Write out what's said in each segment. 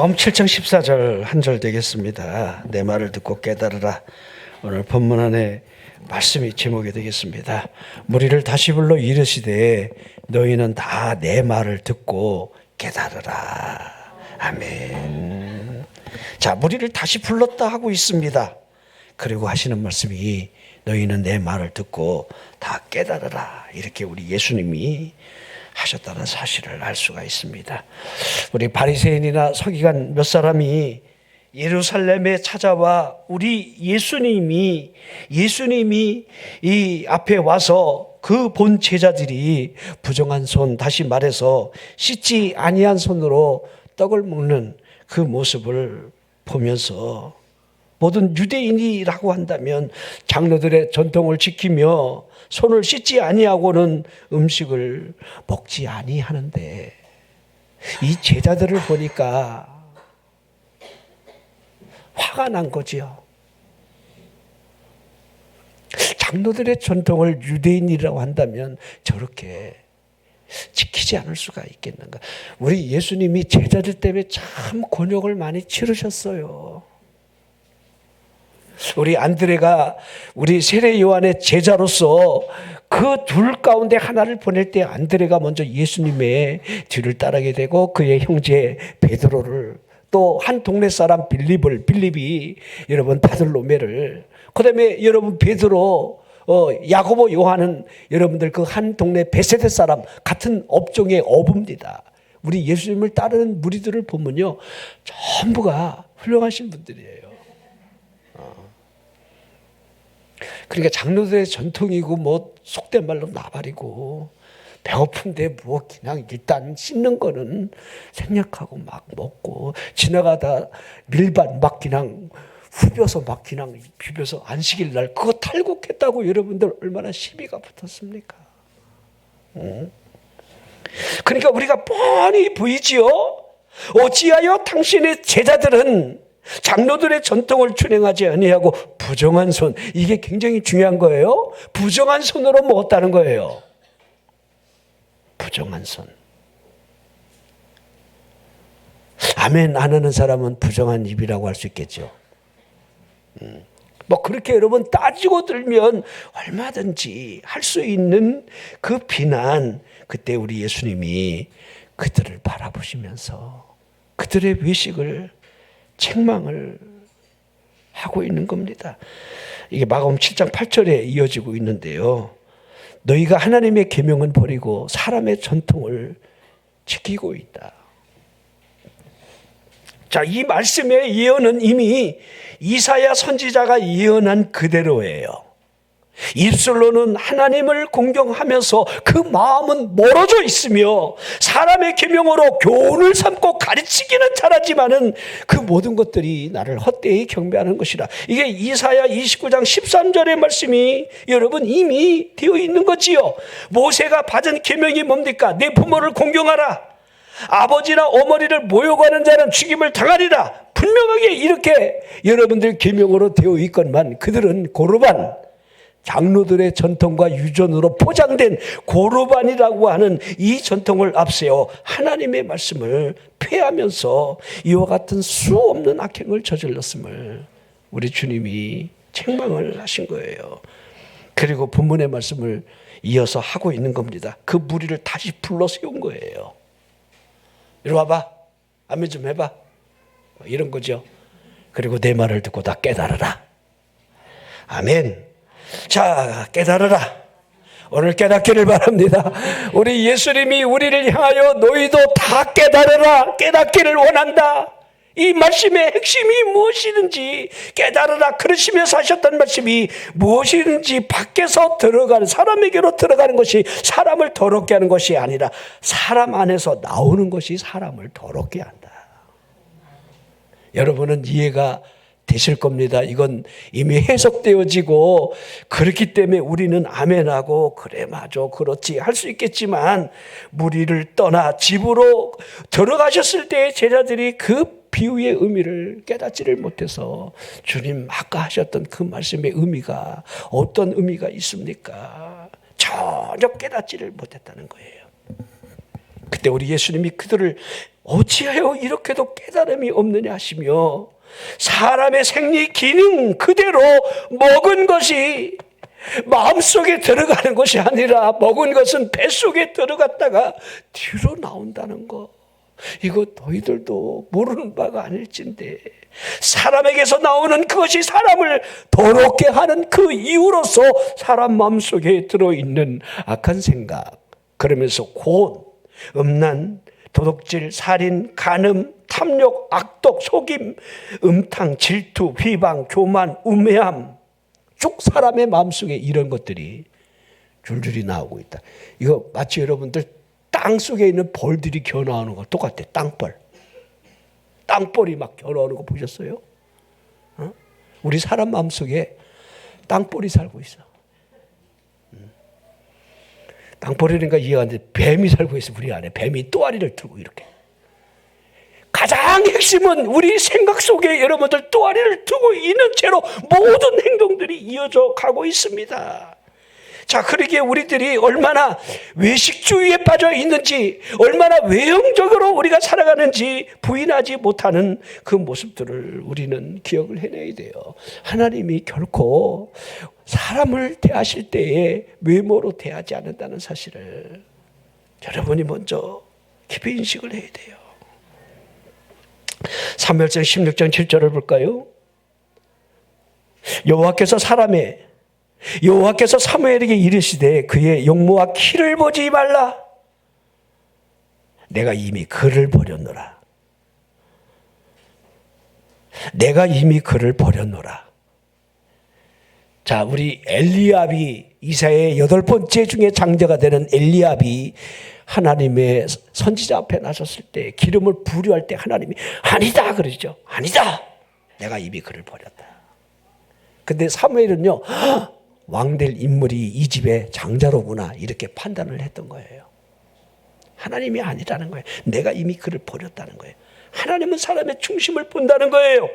마가복음 7장 14절 한 절 되겠습니다. 내 말을 듣고 깨달으라. 오늘 본문 안에 말씀이 제목이 되겠습니다. 무리를 다시 불러 이르시되 너희는 다 내 말을 듣고 깨달으라. 아멘. 자, 무리를 다시 불렀다 하고 있습니다. 그리고 하시는 말씀이 너희는 내 말을 듣고 다 깨달으라. 이렇게 우리 예수님이 하셨다는 사실을 알 수가 있습니다. 우리 바리새인이나 서기관 몇 사람이 예루살렘에 찾아와 우리 예수님이 이 앞에 와서 그 본 제자들이 부정한 손, 다시 말해서 씻지 아니한 손으로 떡을 먹는 그 모습을 보면서 모든 유대인이라고 한다면 장로들의 전통을 지키며 손을 씻지 아니하고는 음식을 먹지 아니하는데 이 제자들을 보니까 화가 난 거지요. 장로들의 전통을 유대인이라고 한다면 저렇게 지키지 않을 수가 있겠는가. 우리 예수님이 제자들 때문에 참 곤욕을 많이 치르셨어요. 우리 안드레가 우리 세례 요한의 제자로서 그 둘 가운데 하나를 보낼 때 안드레가 먼저 예수님의 뒤를 따르게 되고 그의 형제 베드로를 또 한 동네 사람 빌립이 여러분 바들로메를 그다음에 여러분 베드로 야고보 요한은 여러분들 그 한 동네 베세데 사람 같은 업종의 어부입니다. 우리 예수님을 따르는 무리들을 보면요 전부가 훌륭하신 분들이에요. 그러니까 장로들의 전통이고 뭐 속된 말로 나발이고 배고픈데 뭐 그냥 일단 씻는 거는 생략하고 막 먹고 지나가다 밀반 막 그냥 후벼서 막 그냥 비벼서 안식일 날 그거 탈곡했다고 여러분들 얼마나 시비가 붙었습니까? 그러니까 우리가 뻔히 보이지요. 어찌하여 당신의 제자들은 장로들의 전통을 준행하지 아니하고 부정한 손, 이게 굉장히 중요한 거예요. 부정한 손으로 먹었다는 거예요. 부정한 손. 아멘 안 하는 사람은 부정한 입이라고 할 수 있겠죠. 뭐 그렇게 여러분 따지고 들면 얼마든지 할 수 있는 그 비난, 그때 우리 예수님이 그들을 바라보시면서 그들의 외식을 책망을 하고 있는 겁니다. 이게 마가복음 7장 8절에 이어지고 있는데요. 너희가 하나님의 계명은 버리고 사람의 전통을 지키고 있다. 자, 이 말씀의 예언은 이미 이사야 선지자가 예언한 그대로예요. 입술로는 하나님을 공경하면서 그 마음은 멀어져 있으며 사람의 계명으로 교훈을 삼고 가르치기는 잘하지만은 그 모든 것들이 나를 헛되이 경배하는 것이라. 이게 이사야 29장 13절의 말씀이 여러분 이미 되어 있는 거지요. 모세가 받은 계명이 뭡니까? 내 부모를 공경하라. 아버지나 어머니를 모욕하는 자는 죽임을 당하리라. 분명하게 이렇게 여러분들 계명으로 되어 있건만 그들은 고르반, 장로들의 전통과 유전으로 포장된 고르반이라고 하는 이 전통을 앞세워 하나님의 말씀을 폐하면서 이와 같은 수 없는 악행을 저질렀음을 우리 주님이 책망을 하신 거예요. 그리고 본문의 말씀을 이어서 하고 있는 겁니다. 그 무리를 다시 불러 세운 거예요. 이리 와봐. 아멘 좀 해봐. 이런 거죠. 그리고 내 말을 듣고 다 깨달으라. 아멘. 자, 깨달으라. 오늘 깨닫기를 바랍니다. 우리 예수님이 우리를 향하여 너희도 다 깨달으라. 깨닫기를 원한다. 이 말씀의 핵심이 무엇이든지 깨달으라 그러시면서 하셨던 말씀이 무엇이든지 밖에서 들어가는 사람에게로 들어가는 것이 사람을 더럽게 하는 것이 아니라 사람 안에서 나오는 것이 사람을 더럽게 한다. 여러분은 이해가 되실 겁니다. 이건 이미 해석되어지고 그렇기 때문에 우리는 아멘하고 그래 맞아 그렇지 할 수 있겠지만 무리를 떠나 집으로 들어가셨을 때 제자들이 그 비유의 의미를 깨닫지를 못해서 주님 아까 하셨던 그 말씀의 의미가 어떤 의미가 있습니까? 전혀 깨닫지를 못했다는 거예요. 그때 우리 예수님이 그들을 어찌하여 이렇게도 깨달음이 없느냐 하시며, 사람의 생리 기능 그대로 먹은 것이 마음속에 들어가는 것이 아니라 먹은 것은 뱃속에 들어갔다가 뒤로 나온다는 것, 이거 너희들도 모르는 바가 아닐진데, 사람에게서 나오는 그것이 사람을 더럽게 하는 그 이유로서 사람 마음속에 들어있는 악한 생각, 그러면서 곧 음란, 도둑질, 살인, 간음, 탐욕, 악독, 속임, 음탕, 질투, 비방, 교만, 우매함, 쭉 사람의 마음속에 이런 것들이 줄줄이 나오고 있다. 이거 마치 여러분들 땅속에 있는 벌들이 겨나오는 거 똑같아. 땅벌. 땅벌이 막 겨나오는 거 보셨어요? 우리 사람 마음속에 땅벌이 살고 있어. 땅벌이니까 이해가 안 돼. 뱀이 살고 있어. 우리 안에 뱀이 또아리를 들고 이렇게. 가장 핵심은 우리 생각 속에 여러분들 또아리를 두고 있는 채로 모든 행동들이 이어져 가고 있습니다. 자, 그러기에 우리들이 얼마나 외식주의에 빠져 있는지, 얼마나 외형적으로 우리가 살아가는지 부인하지 못하는 그 모습들을 우리는 기억을 해내야 돼요. 하나님이 결코 사람을 대하실 때에 외모로 대하지 않는다는 사실을 여러분이 먼저 깊이 인식을 해야 돼요. 사무엘상 16장 7절을 볼까요? 여호와께서 사무엘에게 이르시되 그의 용모와 키를 보지 말라. 내가 이미 그를 버렸노라. 내가 이미 그를 버렸노라. 자, 우리 엘리압이, 이사야의 8번째 중에 장자가 되는 엘리압이 하나님의 선지자 앞에 나섰을 때, 기름을 부려할 때 하나님이 아니다 그러죠. 아니다. 내가 이미 그를 버렸다. 근데 사무엘은요, 왕될 인물이 이 집의 장자로구나, 이렇게 판단을 했던 거예요. 하나님이 아니라는 거예요. 내가 이미 그를 버렸다는 거예요. 하나님은 사람의 중심을 본다는 거예요.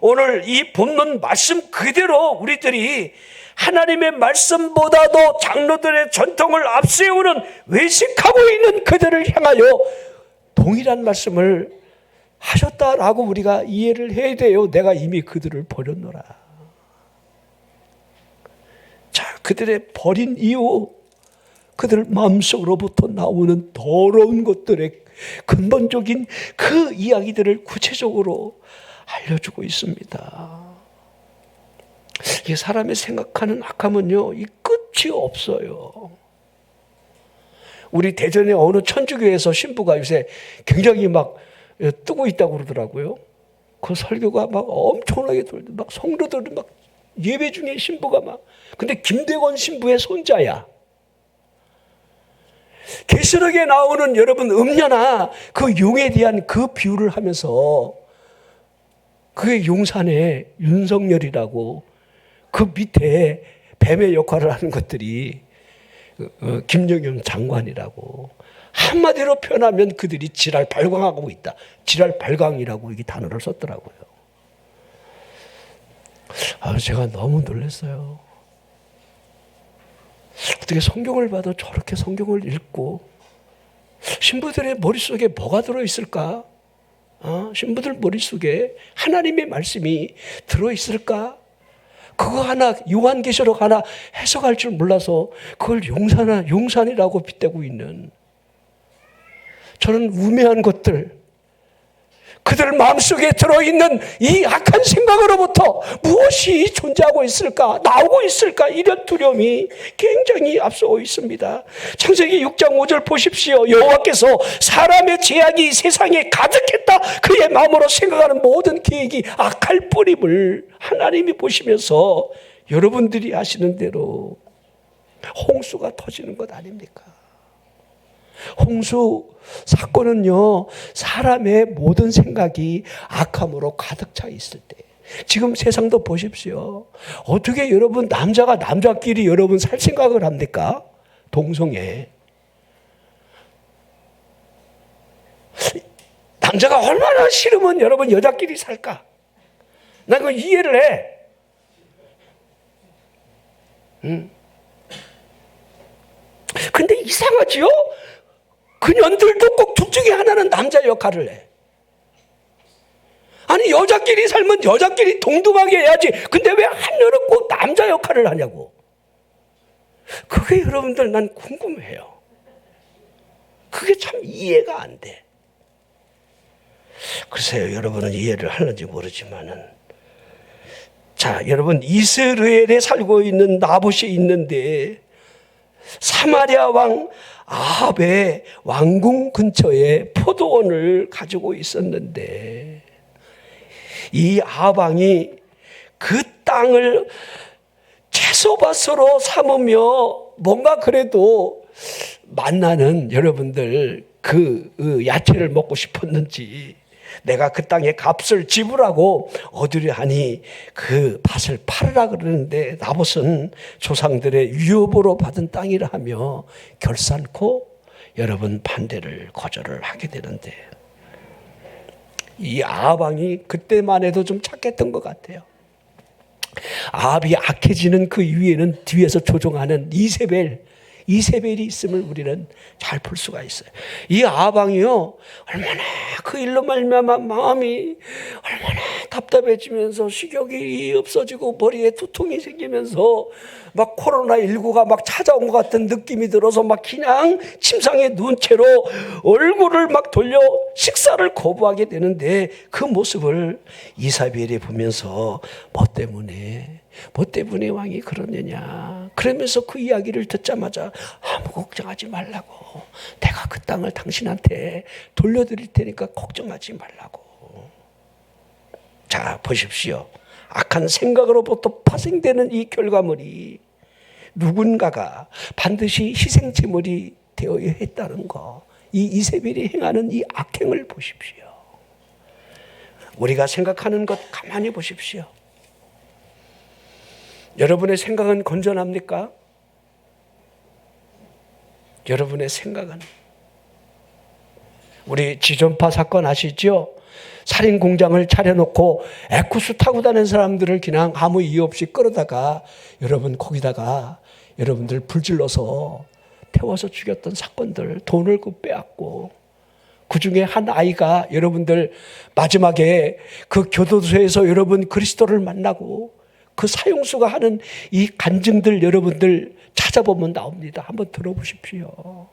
오늘 이 본문 말씀 그대로 우리들이 하나님의 말씀보다도 장로들의 전통을 앞세우는 외식하고 있는 그들을 향하여 동일한 말씀을 하셨다라고 우리가 이해를 해야 돼요. 내가 이미 그들을 버렸노라. 자, 그들의 버린 이유, 그들 마음속으로부터 나오는 더러운 것들의 근본적인 그 이야기들을 구체적으로 알려주고 있습니다. 이 사람이 생각하는 악함은요, 이 끝이 없어요. 우리 대전의 어느 천주교에서 신부가 요새 굉장히 막 뜨고 있다고 그러더라고요. 그 설교가 막 엄청나게 돌고, 막 성도들이 막 예배 중에 신부가 막, 근데 김대건 신부의 손자야. 계시록에 나오는 여러분 음녀나 그 용에 대한 그 비유를 하면서 그게 용산의 윤석열이라고, 그 밑에 뱀의 역할을 하는 것들이 김영현 장관이라고, 한마디로 표현하면 그들이 지랄 발광하고 있다. 지랄 발광이라고 이 단어를 썼더라고요. 제가 너무 놀랐어요. 어떻게 성경을 봐도 저렇게 성경을 읽고, 신부들의 머릿속에 뭐가 들어있을까? 신부들 머릿속에 하나님의 말씀이 들어있을까? 그거 하나, 요한계시록 하나 해석할 줄 몰라서 그걸 용산이라고 빗대고 있는, 저는 우매한 것들, 그들 마음속에 들어있는 이 악한 생각으로부터 무엇이 존재하고 있을까, 나오고 있을까, 이런 두려움이 굉장히 앞서고 있습니다. 창세기 6장 5절 보십시오. 여호와께서 사람의 죄악이 세상에 가득했다, 그의 마음으로 생각하는 모든 계획이 악할 뿌림을 하나님이 보시면서 여러분들이 아시는 대로 홍수가 터지는 것 아닙니까? 홍수 사건은요, 사람의 모든 생각이 악함으로 가득 차 있을 때, 지금 세상도 보십시오. 어떻게 여러분 남자가 남자끼리 여러분 살 생각을 합니까? 동성애. 남자가 얼마나 싫으면 여러분 여자끼리 살까? 난 그거 이해를 해. 근데 이상하지요? 그년들도 꼭 둘 중에 하나는 남자 역할을 해. 아니 여자끼리 살면 여자끼리 동등하게 해야지. 근데 왜 한여름 꼭 남자 역할을 하냐고. 그게 여러분들 난 궁금해요. 그게 참 이해가 안 돼. 글쎄요, 여러분은 이해를 하는지 모르지만은, 자, 여러분 이스라엘에 살고 있는 나봇이 있는데 사마리아 왕 아합의 왕궁 근처에 포도원을 가지고 있었는데, 이 아합 왕이 그 땅을 채소밭으로 삼으며 뭔가 그래도 만나는 여러분들 그 야채를 먹고 싶었는지 내가 그 땅의 값을 지불하고 얻으려 하니 그 밭을 팔으라 그러는데, 나봇은 조상들의 유업으로 받은 땅이라 하며 결산코 여러분 반대를 거절을 하게 되는데, 이 아합 왕이 그때만 해도 좀 착했던 것 같아요. 아합이 악해지는 그 위에는 뒤에서 조종하는 이세벨이 있음을 우리는 잘 볼 수가 있어요. 이 아합 왕이요, 얼마나 그 일로 말미암아 마음이 얼마나 답답해지면서 식욕이 없어지고 머리에 두통이 생기면서 막 코로나19가 막 찾아온 것 같은 느낌이 들어서 막 그냥 침상에 누운 채로 얼굴을 막 돌려 식사를 거부하게 되는데, 그 모습을 이사벨이 보면서 뭐 때문에 왕이 그러느냐, 그러면서 그 이야기를 듣자마자 아무 걱정하지 말라고, 내가 그 땅을 당신한테 돌려드릴 테니까 걱정하지 말라고. 자, 보십시오. 악한 생각으로부터 파생되는 이 결과물이 누군가가 반드시 희생제물이 되어야 했다는 거, 이 이세벨이 행하는 이 악행을 보십시오. 우리가 생각하는 것 가만히 보십시오. 여러분의 생각은 건전합니까? 여러분의 생각은? 우리 지존파 사건 아시죠? 살인 공장을 차려놓고 에쿠스 타고 다니는 사람들을 그냥 아무 이유 없이 끌어다가 거기다가 여러분들 불질러서 태워서 죽였던 사건들, 돈을 빼앗고, 그 중에 한 아이가 여러분들 마지막에 그 교도소에서 여러분 그리스도를 만나고 그 사형수가 하는 이 간증들 여러분들 찾아보면 나옵니다. 한번 들어보십시오.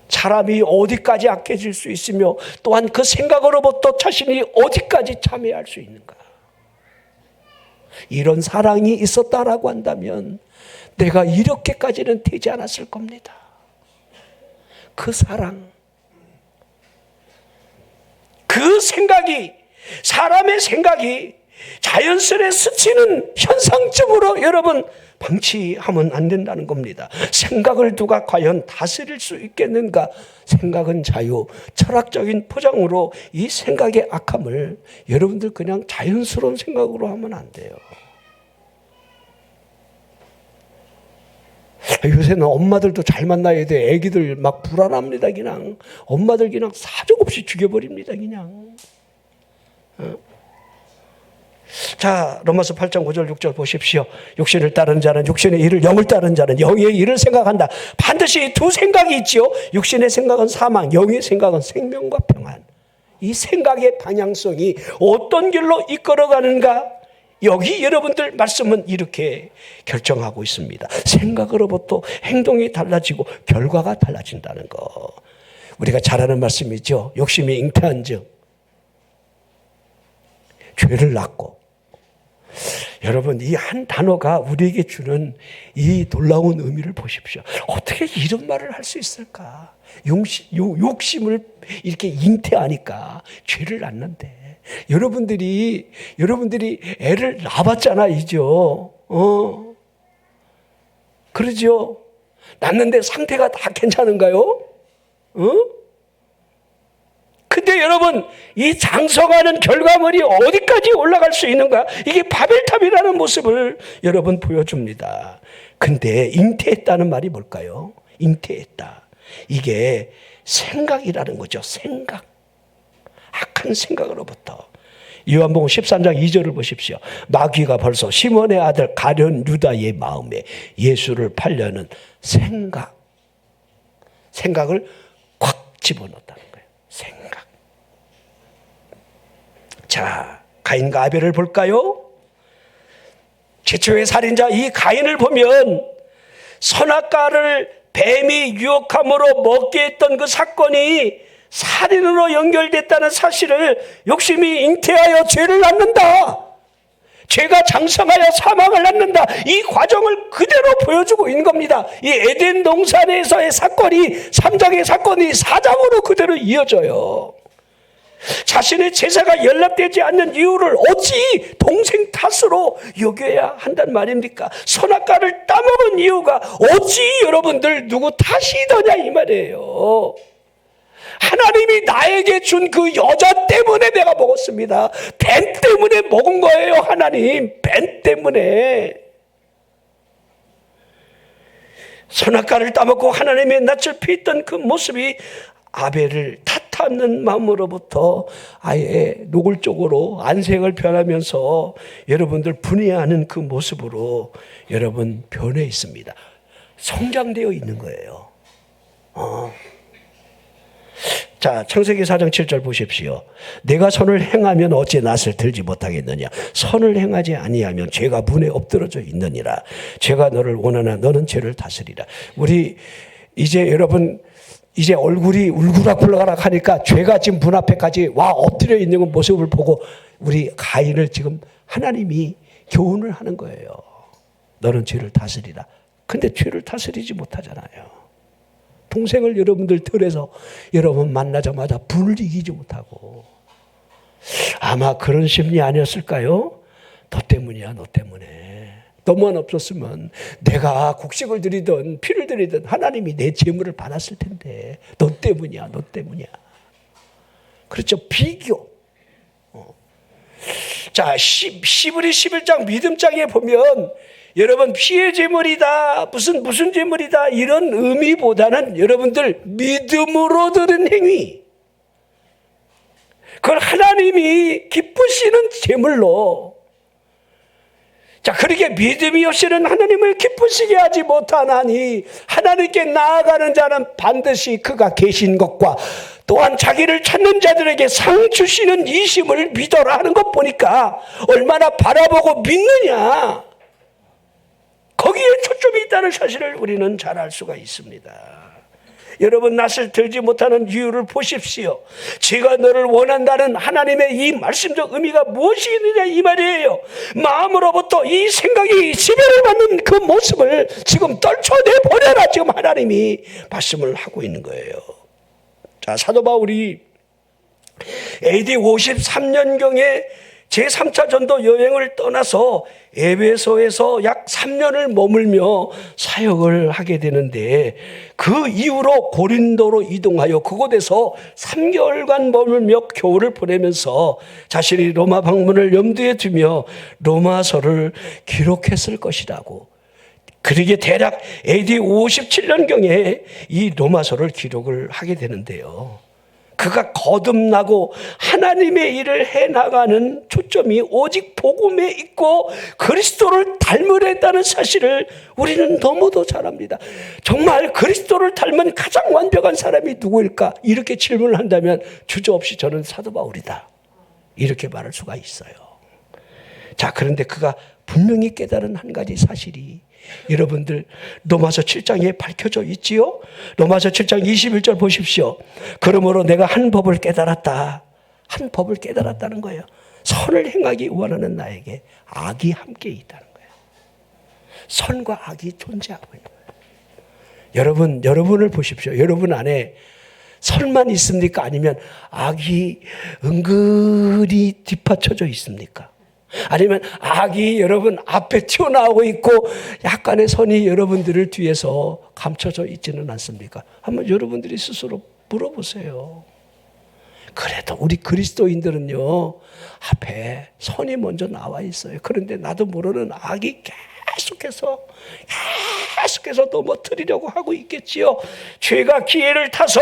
사람이 어디까지 악해질 수 있으며 또한 그 생각으로부터 자신이 어디까지 참여할 수 있는가. 이런 사랑이 있었다라고 한다면 내가 이렇게까지는 되지 않았을 겁니다. 그 사랑, 그 생각이, 사람의 생각이 자연스레 스치는 현상적으로 여러분 방치하면 안 된다는 겁니다. 생각을 누가 과연 다스릴 수 있겠는가? 생각은 자유, 철학적인 포장으로 이 생각의 악함을 여러분들 그냥 자연스러운 생각으로 하면 안 돼요. 요새는 엄마들도 잘 만나야 돼. 애기들 막 불안합니다. 그냥 엄마들 그냥 사정없이 죽여버립니다. 그냥. 자, 로마서 8장 5절 6절 보십시오. 육신을 따르는 자는 육신의 일을, 영을 따르는 자는 영의 일을 생각한다. 반드시 두 생각이 있지요. 육신의 생각은 사망, 영의 생각은 생명과 평안. 이 생각의 방향성이 어떤 길로 이끌어가는가? 여기 여러분들 말씀은 이렇게 결정하고 있습니다. 생각으로부터 행동이 달라지고 결과가 달라진다는 거. 우리가 잘 아는 말씀이죠. 욕심이 잉태한 즉 죄를 낳고. 여러분, 이 한 단어가 우리에게 주는 이 놀라운 의미를 보십시오. 어떻게 이런 말을 할 수 있을까? 욕심을 이렇게 잉태하니까 죄를 낳는데, 여러분들이 애를 낳았잖아요. 그러죠? 낳는데 상태가 다 괜찮은가요? 근데 여러분, 이 장성하는 결과물이 어디까지 올라갈 수 있는가? 이게 바벨탑이라는 모습을 여러분 보여줍니다. 근데 잉태했다는 말이 뭘까요? 잉태했다. 이게 생각이라는 거죠. 생각. 악한 생각으로부터. 요한복음 13장 2절을 보십시오. 마귀가 벌써 시몬의 아들 가룟 유다의 마음에 예수를 팔려는 생각. 생각을 콱 집어넣었다는 거예요. 생각. 자, 가인과 아벨을 볼까요? 최초의 살인자 이 가인을 보면 선악과를 뱀이 유혹함으로 먹게 했던 그 사건이 살인으로 연결됐다는 사실을 욕심이 잉태하여 죄를 낳는다. 죄가 장성하여 사망을 낳는다. 이 과정을 그대로 보여주고 있는 겁니다. 이 에덴 동산에서의 사건이 3장의 사건이 4장으로 그대로 이어져요. 자신의 제사가 연락되지 않는 이유를 어찌 동생 탓으로 여겨야 한단 말입니까? 선악과를 따먹은 이유가 어찌 여러분들 누구 탓이더냐 이 말이에요. 하나님이 나에게 준 그 여자 때문에 내가 먹었습니다. 뱀 때문에 먹은 거예요. 하나님, 뱀 때문에. 선악과를 따먹고 하나님의 낯을 피했던 그 모습이 아벨을 탓하는 마음으로부터 아예 노골적으로 안색을 변하면서 여러분들 분해하는 그 모습으로 여러분 변해 있습니다. 성장되어 있는 거예요. 자, 창세기 4장 7절 보십시오. 내가 선을 행하면 어찌 낯을 들지 못하겠느냐. 선을 행하지 아니하면 죄가 문에 엎드러져 있느니라. 죄가 너를 원하나 너는 죄를 다스리라. 우리 이제 여러분 이제 얼굴이 울그락불락 하니까 죄가 지금 문 앞에까지 와 엎드려 있는 모습을 보고 우리 가인을 지금 하나님이 교훈을 하는 거예요. 너는 죄를 다스리라. 근데 죄를 다스리지 못하잖아요. 동생을 여러분들 덜해서 여러분 만나자마자 분을 이기지 못하고 아마 그런 심리 아니었을까요? 너 때문이야, 너 때문에. 너만 없었으면 내가 곡식을 드리든 피를 드리든 하나님이 내 재물을 받았을 텐데 너 때문이야, 너 때문이야. 그렇죠. 비교. 자, 시브리 11장 믿음장에 보면 여러분 피의 제물이다 무슨 제물이다 이런 의미보다는 여러분들 믿음으로 드린 행위, 그걸 하나님이 기쁘시는 제물로. 자, 그렇게 믿음이 없이는 하나님을 기쁘시게 하지 못하나니 하나님께 나아가는 자는 반드시 그가 계신 것과 또한 자기를 찾는 자들에게 상 주시는 이심을 믿어라 하는 것 보니까 얼마나 바라보고 믿느냐, 거기에 초점이 있다는 사실을 우리는 잘 알 수가 있습니다. 여러분 낯을 들지 못하는 이유를 보십시오. 제가 너를 원한다는 하나님의 이 말씀적 의미가 무엇이 있느냐 이 말이에요. 마음으로부터 이 생각이 지배를 받는 그 모습을 지금 떨쳐내버려라 지금 하나님이 말씀을 하고 있는 거예요. 자, 사도 바울이 AD 53년경에 제3차 전도 여행을 떠나서 에베소에서 약 3년을 머물며 사역을 하게 되는데 그 이후로 고린도로 이동하여 그곳에서 3개월간 머물며 겨울을 보내면서 자신이 로마 방문을 염두에 두며 로마서를 기록했을 것이라고. 그러게 대략 AD 57년경에 이 로마서를 기록을 하게 되는데요. 그가 거듭나고 하나님의 일을 해나가는 초점이 오직 복음에 있고 그리스도를 닮으려 했다는 사실을 우리는 너무도 잘 압니다. 정말 그리스도를 닮은 가장 완벽한 사람이 누구일까? 이렇게 질문을 한다면 주저없이 저는 사도 바울이다, 이렇게 말할 수가 있어요. 자, 그런데 그가 분명히 깨달은 한 가지 사실이 여러분들 로마서 7장에 밝혀져 있지요. 로마서 7장 21절 보십시오. 그러므로 내가 한 법을 깨달았다. 한 법을 깨달았다는 거예요. 선을 행하기 원하는 나에게 악이 함께 있다는 거예요. 선과 악이 존재하고 있는 거예요. 여러분을 보십시오. 여러분 안에 선만 있습니까? 아니면 악이 은근히 뒷받쳐져 있습니까? 아니면 악이 여러분 앞에 튀어나오고 있고 약간의 선이 여러분들을 뒤에서 감춰져 있지는 않습니까? 한번 여러분들이 스스로 물어보세요. 그래도 우리 그리스도인들은요, 앞에 선이 먼저 나와 있어요. 그런데 나도 모르는 악이 계속해서 넘어뜨리려고 하고 있겠지요. 죄가 기회를 타서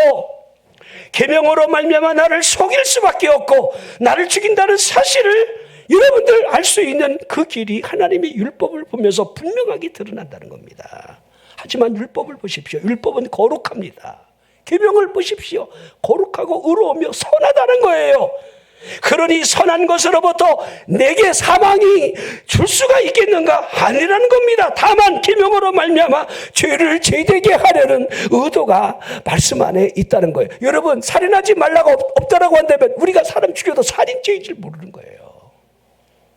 계명으로 말미암아 나를 속일 수밖에 없고 나를 죽인다는 사실을 여러분들 알 수 있는 그 길이 하나님의 율법을 보면서 분명하게 드러난다는 겁니다. 하지만 율법을 보십시오. 율법은 거룩합니다. 계명을 보십시오. 거룩하고 의로우며 선하다는 거예요. 그러니 선한 것으로부터 내게 사망이 줄 수가 있겠는가? 아니라는 겁니다. 다만 계명으로 말미암아 죄를 제되게 하려는 의도가 말씀 안에 있다는 거예요. 여러분, 살인하지 말라고 없다라고 한다면 우리가 사람 죽여도 살인죄인 줄 모르는 거예요.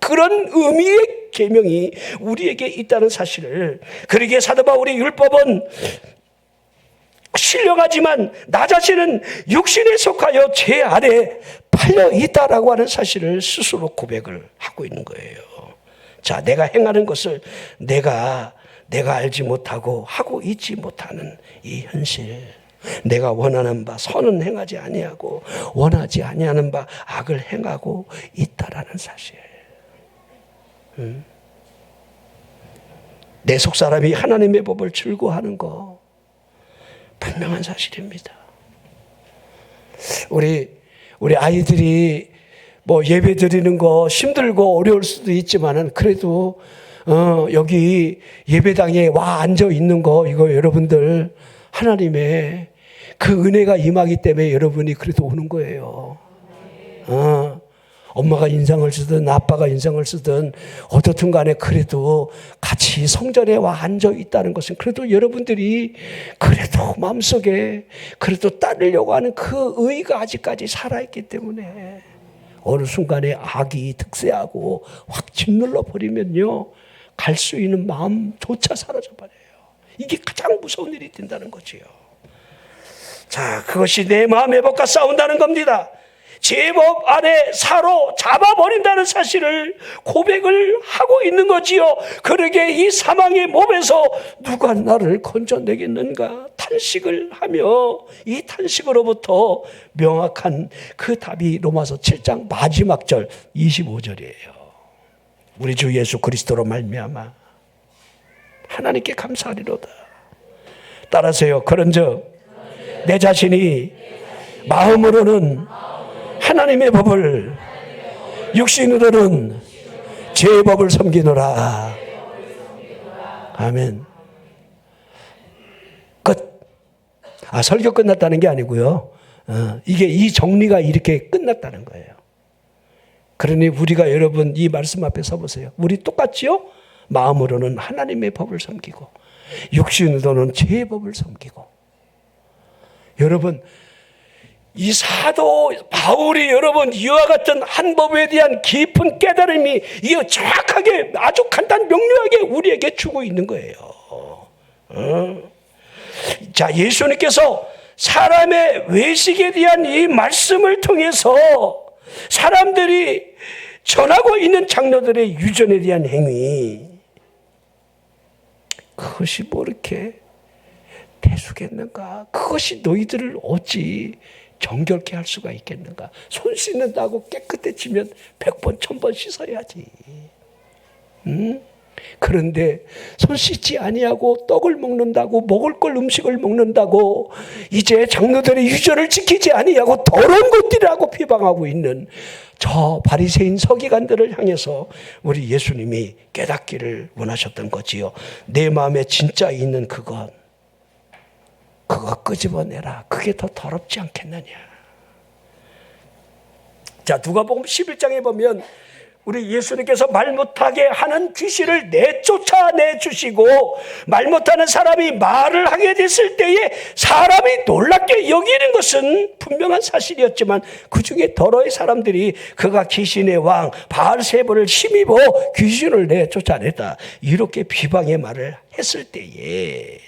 그런 의미의 계명이 우리에게 있다는 사실을, 그러기에 사도 바울이 율법은 신령하지만 나 자신은 육신에 속하여 죄 아래 팔려 있다라고 하는 사실을 스스로 고백을 하고 있는 거예요. 자, 내가 행하는 것을 내가 알지 못하고 하고 있지 못하는 이 현실, 내가 원하는 바 선은 행하지 아니하고 원하지 아니하는 바 악을 행하고 있다라는 사실. 내 속사람이 하나님의 법을 즐거워하는 거 분명한 사실입니다. 우리 아이들이 뭐 예배 드리는 거 힘들고 어려울 수도 있지만은 그래도 여기 예배당에 와 앉아 있는 거, 이거 여러분들 하나님의 그 은혜가 임하기 때문에 여러분이 그래도 오는 거예요. 엄마가 인상을 쓰든 아빠가 인상을 쓰든 어떻든 간에 그래도 같이 성전에 와 앉아 있다는 것은 그래도 여러분들이 그래도 마음속에 그래도 따르려고 하는 그 의가 아직까지 살아있기 때문에 어느 순간에 악이 득세하고 확 짓눌러 버리면요, 갈 수 있는 마음조차 사라져버려요. 이게 가장 무서운 일이 된다는 거지요. 자, 그것이 내 마음의 법과 싸운다는 겁니다. 제법 안에 사로잡아버린다는 사실을 고백을 하고 있는 거지요. 그러게 이 사망의 몸에서 누가 나를 건져내겠는가 탄식을 하며 이 탄식으로부터 명확한 그 답이 로마서 7장 마지막 절 25절이에요. 우리 주 예수 그리스도로 말미암아 하나님께 감사하리로다. 따라서요, 그런즉 내 자신이 마음으로는 하나님의 법을, 육신으로는 죄의 법을 섬기노라. 아멘. 끝. 설교 끝났다는 게 아니고요. 이게 이 정리가 이렇게 끝났다는 거예요. 그러니 우리가 여러분 이 말씀 앞에 서보세요. 우리 똑같지요? 마음으로는 하나님의 법을 섬기고 육신으로는 죄의 법을 섬기고. 여러분, 이 사도 바울이 여러분 이와 같은 한 법에 대한 깊은 깨달음이 이 정확하게 아주 간단 명료하게 우리에게 주고 있는 거예요. 자, 예수님께서 사람의 외식에 대한 이 말씀을 통해서 사람들이 전하고 있는 장로들의 유전에 대한 행위, 그것이 뭐 이렇게 대수겠는가? 그것이 너희들을 어찌 정결케 할 수가 있겠는가? 손 씻는다고 깨끗해지면 100번 1000번 씻어야지. 그런데 손 씻지 아니하고 떡을 먹는다고, 먹을 걸 음식을 먹는다고 이제 장로들의 유전을 지키지 아니하고 더러운 것들이라고 비방하고 있는 저 바리새인 서기관들을 향해서 우리 예수님이 깨닫기를 원하셨던 거지요. 내 마음에 진짜 있는 그것, 그거 끄집어내라. 그게 더 더럽지 않겠느냐. 자, 누가복음 11장에 보면 우리 예수님께서 말 못하게 하는 귀신을 내쫓아내 주시고 말 못하는 사람이 말을 하게 됐을 때에 사람이 놀랍게 여기는 것은 분명한 사실이었지만 그 중에 더러의 사람들이 그가 귀신의 왕 바알세불을 힘입어 귀신을 내쫓아냈다, 이렇게 비방의 말을 했을 때에,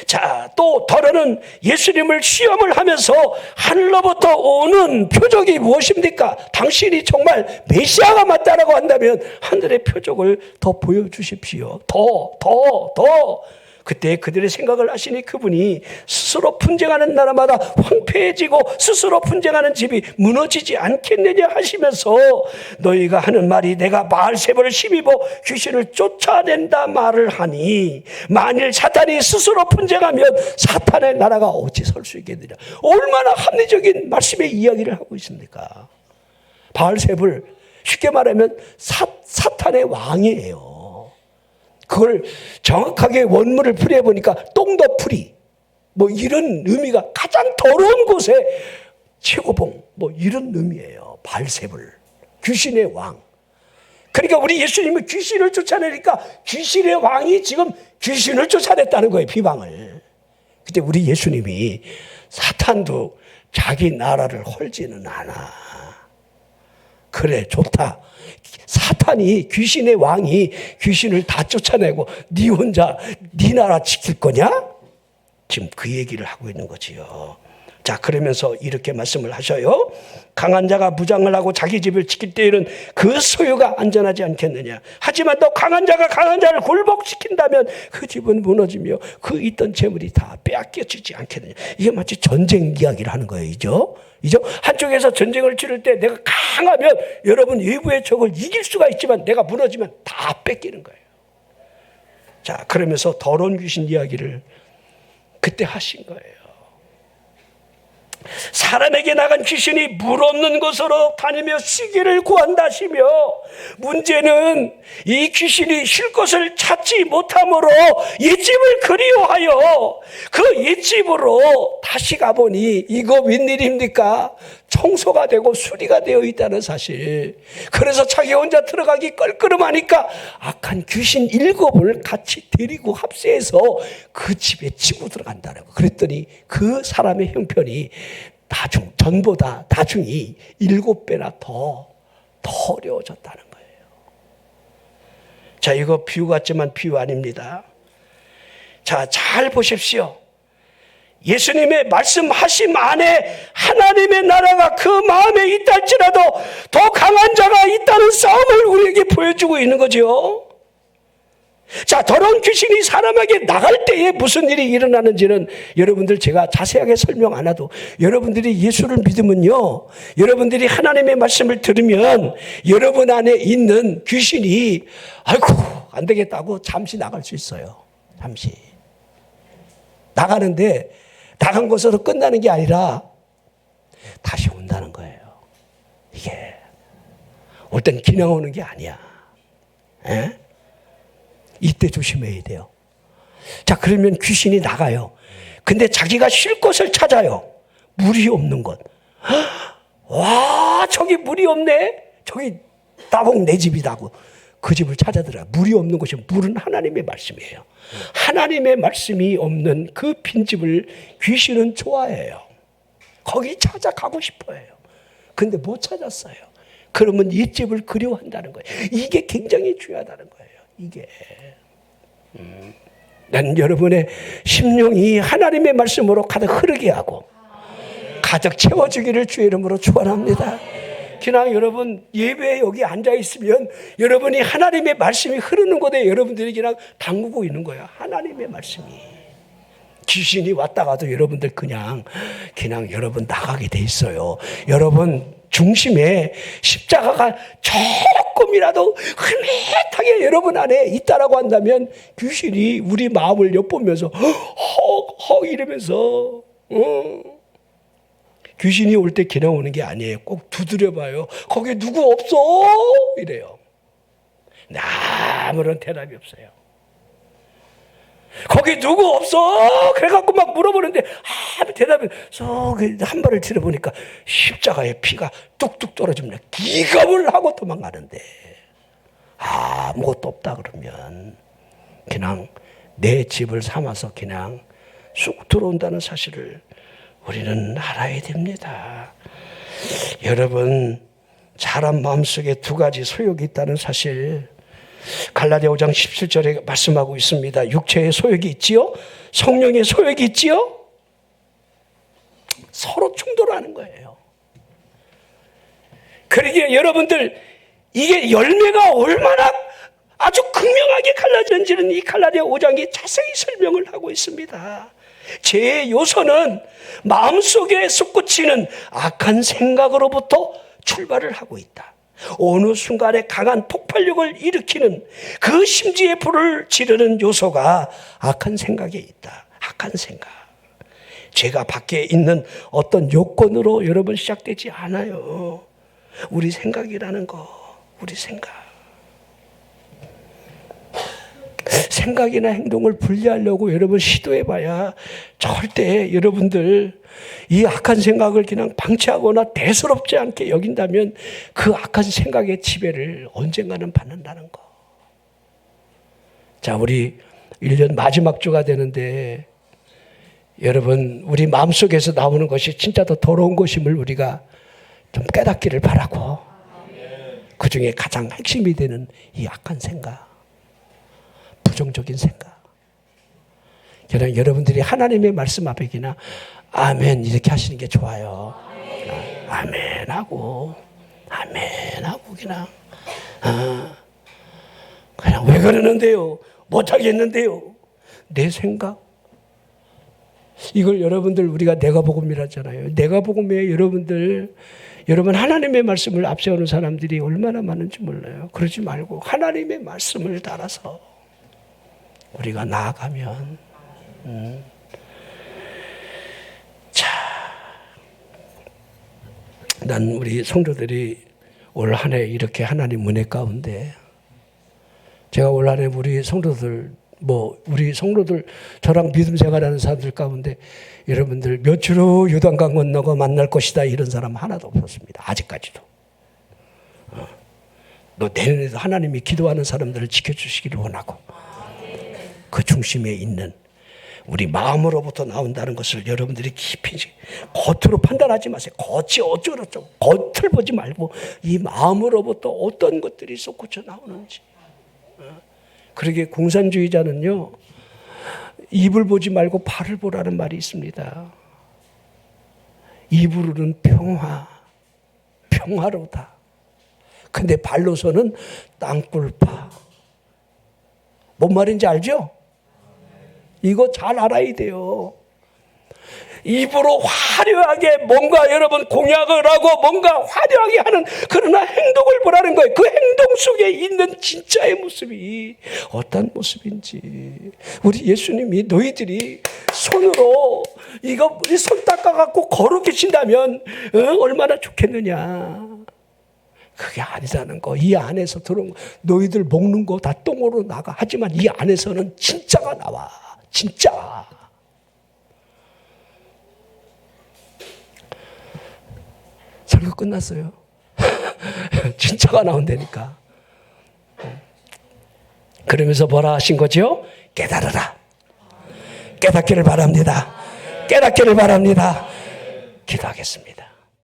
자, 또 더러는 예수님을 시험을 하면서 하늘로부터 오는 표적이 무엇입니까? 당신이 정말 메시아가 맞다라고 한다면 하늘의 표적을 더 보여주십시오. 더. 그때 그들의 생각을 하시니 그분이 스스로 분쟁하는 나라마다 황폐해지고 스스로 분쟁하는 집이 무너지지 않겠느냐 하시면서 너희가 하는 말이 내가 바알세불을 힘입어 귀신을 쫓아낸다 말을 하니 만일 사탄이 스스로 분쟁하면 사탄의 나라가 어찌 설 수 있겠느냐. 얼마나 합리적인 말씀의 이야기를 하고 있습니까? 바알세불, 쉽게 말하면 사탄의 왕이에요. 그걸 정확하게 원문을 풀이해보니까 똥더풀이, 뭐 이런 의미가 가장 더러운 곳에 최고봉 뭐 이런 의미예요. 발세불, 귀신의 왕. 그러니까 우리 예수님은 귀신을 쫓아내니까 귀신의 왕이 지금 귀신을 쫓아냈다는 거예요. 비방을. 근데 우리 예수님이 사탄도 자기 나라를 헐지는 않아. 그래, 좋다. 사탄이, 귀신의 왕이 귀신을 다 쫓아내고 네 혼자 네 나라 지킬 거냐? 지금 그 얘기를 하고 있는 거지요. 자, 그러면서 이렇게 말씀을 하셔요. 강한 자가 무장을 하고 자기 집을 지킬 때에는 그 소유가 안전하지 않겠느냐. 하지만 또 강한 자가 강한 자를 굴복시킨다면 그 집은 무너지며 그 있던 재물이 다 빼앗겨지지 않겠느냐. 이게 마치 전쟁 이야기를 하는 거예요. 이죠? 한쪽에서 전쟁을 치를 때 내가 강하면 여러분 외부의 적을 이길 수가 있지만 내가 무너지면 다 뺏기는 거예요. 자, 그러면서 더러운 귀신 이야기를 그때 하신 거예요. 사람에게 나간 귀신이 물 없는 곳으로 다니며 쉬기를 구한다시며, 문제는 이 귀신이 쉴 곳을 찾지 못함으로 옛집을 그리워하여 그 옛집으로 다시 가보니 이거 웬일입니까? 청소가 되고 수리가 되어 있다는 사실. 그래서 자기 혼자 들어가기 껄끄름하니까 악한 귀신 7을 같이 데리고 합세해서 그 집에 치고 들어간다는 거. 그랬더니 그 사람의 형편이 전보다 나중이 7배나 더 어려워졌다는 거예요. 자, 이거 비유 같지만 비유 아닙니다. 자, 잘 보십시오. 예수님의 말씀하심 안에 하나님의 나라가 그 마음에 있다 할지라도 더 강한 자가 있다는 싸움을 우리에게 보여주고 있는 거죠. 자, 더러운 귀신이 사람에게 나갈 때에 무슨 일이 일어나는지는 여러분들 제가 자세하게 설명 안 해도, 여러분들이 예수를 믿으면요, 여러분들이 하나님의 말씀을 들으면 여러분 안에 있는 귀신이 아이고 안 되겠다고 잠시 나갈 수 있어요. 잠시 나가는데 나간 것으로 끝나는 게 아니라 다시 온다는 거예요. 이게 올 땐 그냥 오는 게 아니야. 에? 이때 조심해야 돼요. 자, 그러면 귀신이 나가요. 근데 자기가 쉴 곳을 찾아요. 물이 없는 곳. 와, 저기 물이 없네. 저기 나봉 내 집이다고 그 집을 찾아들어요. 물이 없는 곳이, 물은 하나님의 말씀이에요. 하나님의 말씀이 없는 그 빈집을 귀신은 좋아해요. 거기 찾아가고 싶어 해요. 근데 못 찾았어요. 그러면 이 집을 그리워한다는 거예요. 이게 굉장히 중요하다는 거예요. 이게. 난 여러분의 심령이 하나님의 말씀으로 가득 흐르게 하고 가득 채워주기를 주의 이름으로 축원합니다. 그냥 여러분 예배에 여기 앉아 있으면 여러분이 하나님의 말씀이 흐르는 곳에 여러분들이 그냥 담그고 있는 거야. 하나님의 말씀이. 귀신이 왔다 가도 여러분들 그냥 여러분 나가게 돼 있어요. 여러분 중심에 십자가가 조금이라도 흐릿하게 여러분 안에 있다라고 한다면 귀신이 우리 마음을 엿보면서 헉 이러면서 귀신이 올 때 그냥 오는 게 아니에요. 꼭 두드려봐요. 거기 누구 없어? 이래요. 아무런 대답이 없어요. 거기 누구 없어? 그래갖고 막 물어보는데 대답이 한 발을 들어보니까 십자가에 피가 뚝뚝 떨어집니다. 기겁을 하고 도망가는데 아무것도 없다 그러면 그냥 내 집을 삼아서 그냥 쑥 들어온다는 사실을 우리는 알아야 됩니다. 여러분, 사람 마음속에 두 가지 소욕이 있다는 사실 갈라디아 5장 17절에 말씀하고 있습니다. 육체의 소욕이 있지요? 성령의 소욕이 있지요? 서로 충돌하는 거예요. 그러기에 여러분들 이게 열매가 얼마나 아주 극명하게 갈라지는지는 이 갈라디아 5장이 자세히 설명을 하고 있습니다. 죄의 요소는 마음속에 솟구치는 악한 생각으로부터 출발을 하고 있다. 어느 순간에 강한 폭발력을 일으키는 그 심지의 불을 지르는 요소가 악한 생각에 있다. 악한 생각. 죄가 밖에 있는 어떤 요건으로 여러분 시작되지 않아요. 우리 생각이라는 거. 우리 생각. 생각이나 행동을 분리하려고 여러분 시도해봐야 절대 여러분들 이 악한 생각을 그냥 방치하거나 대수롭지 않게 여긴다면 그 악한 생각의 지배를 언젠가는 받는다는 거. 자, 우리 1년 마지막 주가 되는데 여러분 우리 마음속에서 나오는 것이 진짜 더 더러운 것임을 우리가 좀 깨닫기를 바라고, 그 중에 가장 핵심이 되는 이 악한 생각, 부정적인 생각, 그냥 여러분들이 하나님의 말씀 앞에 그냥 아멘 이렇게 하시는 게 좋아요. 아멘 하고 그냥 왜 그러는데요? 못하겠는데요? 내 생각? 이걸 여러분들 우리가 내가복음이라잖아요. 내가복음에 여러분 하나님의 말씀을 앞세우는 사람들이 얼마나 많은지 몰라요. 그러지 말고 하나님의 말씀을 따라서 우리가 나아가면 자, 난 우리 성도들이 올 한 해 이렇게 하나님 은혜 가운데 제가 올 한 해 우리 성도들 저랑 믿음 생활하는 사람들 가운데 여러분들 몇 주 후 요단강 건너고 만날 것이다 이런 사람 하나도 없었습니다. 아직까지도. 너 내년에도 하나님이 기도하는 사람들을 지켜주시기를 원하고, 그 중심에 있는 우리 마음으로부터 나온다는 것을 여러분들이 깊이 겉으로 판단하지 마세요. 겉이 어쩌고저쩌고 겉을 보지 말고 이 마음으로부터 어떤 것들이 솟구쳐 나오는지. 그러게 공산주의자는요, 입을 보지 말고 발을 보라는 말이 있습니다. 입으로는 평화로다. 근데 발로서는 땅굴파. 뭔 말인지 알죠? 이거 잘 알아야 돼요. 입으로 화려하게 뭔가 여러분 공약을 하고 뭔가 화려하게 하는, 그러나 행동을 보라는 거예요. 그 행동 속에 있는 진짜의 모습이 어떤 모습인지. 우리 예수님이 너희들이 손으로 이거 우리 손 닦아갖고 걸어 계신다면 얼마나 좋겠느냐. 그게 아니라는 거. 이 안에서 들어온 거. 너희들 먹는 거 다 똥으로 나가. 하지만 이 안에서는 진짜가 나와. 진짜. 설교 끝났어요. 진짜가 나온다니까. 그러면서 뭐라 하신 거죠? 깨달으라. 깨닫기를 바랍니다. 깨닫기를 바랍니다. 기도하겠습니다.